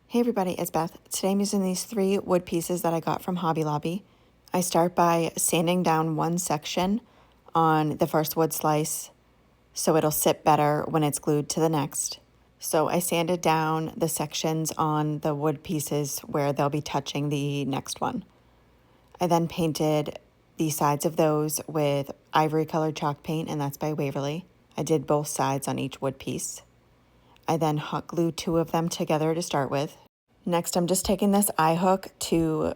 Hey everybody, it's Beth. Today I'm using these 3 wood pieces that I got from Hobby Lobby. I start by sanding down one section on the first wood slice so it'll sit better when it's glued to the next. So I sanded down the sections on the wood pieces where they'll be touching the next one. I then painted the sides of those with ivory colored chalk paint, and that's by Waverly. I did both sides on each wood piece. I then hot glued 2 of them together to start with. Next, I'm just taking this eye hook to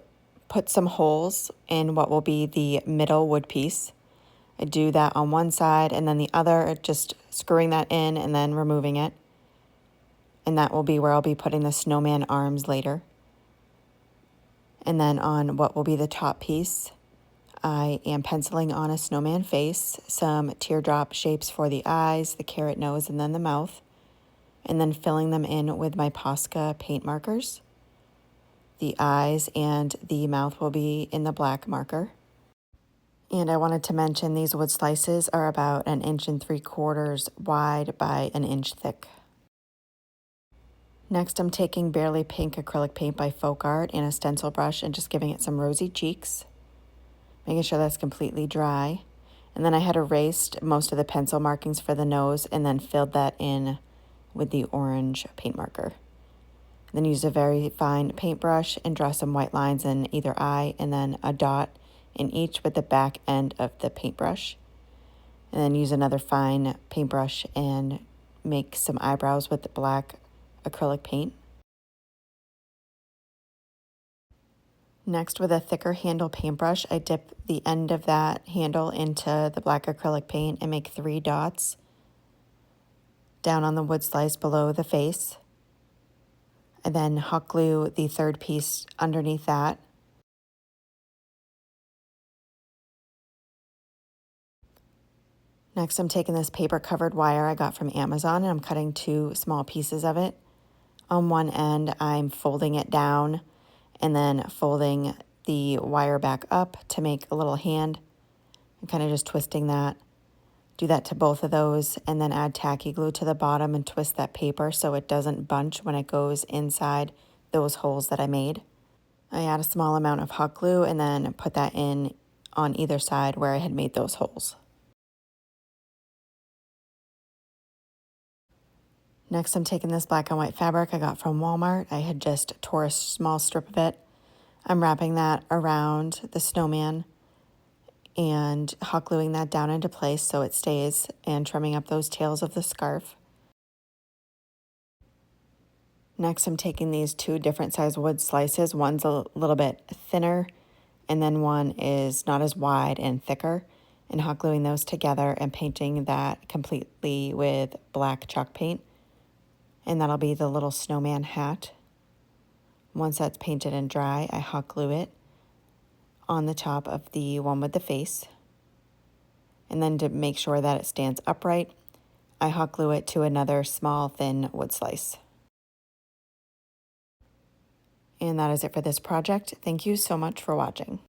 put some holes in what will be the middle wood piece. I do that on one side and then the other, just screwing that in and then removing it. And that will be where I'll be putting the snowman arms later. And then on what will be the top piece, I am penciling on a snowman face, some teardrop shapes for the eyes, the carrot nose, and then the mouth, and then filling them in with my Posca paint markers. The eyes and the mouth will be in the black marker. And I wanted to mention these wood slices are about 1.75 inches wide by 1 inch thick. Next, I'm taking Barley Pink acrylic paint by Folk Art and a stencil brush and just giving it some rosy cheeks, making sure that's completely dry. And then I had erased most of the pencil markings for the nose and then filled that in with the orange paint marker. Then use a very fine paintbrush and draw some white lines in either eye and then a dot in each with the back end of the paintbrush. And then use another fine paintbrush and make some eyebrows with the black acrylic paint. Next, with a thicker handle paintbrush, I dip the end of that handle into the black acrylic paint and make 3 dots down on the wood slice below the face. I then hot glue the 3rd piece underneath that. Next, I'm taking this paper covered wire I got from Amazon and I'm cutting 2 small pieces of it. On one end, I'm folding it down and then folding the wire back up to make a little hand and kind of just twisting that. Do that to both of those and then add tacky glue to the bottom and twist that paper so it doesn't bunch when it goes inside those holes that I made. I add a small amount of hot glue and then put that in on either side where I had made those holes. Next, I'm taking this black and white fabric I got from Walmart. I had just tore a small strip of it. I'm wrapping that around the snowman and hot gluing that down into place so it stays and trimming up those tails of the scarf. Next, I'm taking these 2 different size wood slices. One's a little bit thinner and then one is not as wide and thicker, and hot gluing those together and painting that completely with black chalk paint. And that'll be the little snowman hat. Once that's painted and dry, I hot glue it on the top of the one with the face. And then to make sure that it stands upright, I hot glue it to another small thin wood slice. And that is it for this project. Thank you so much for watching.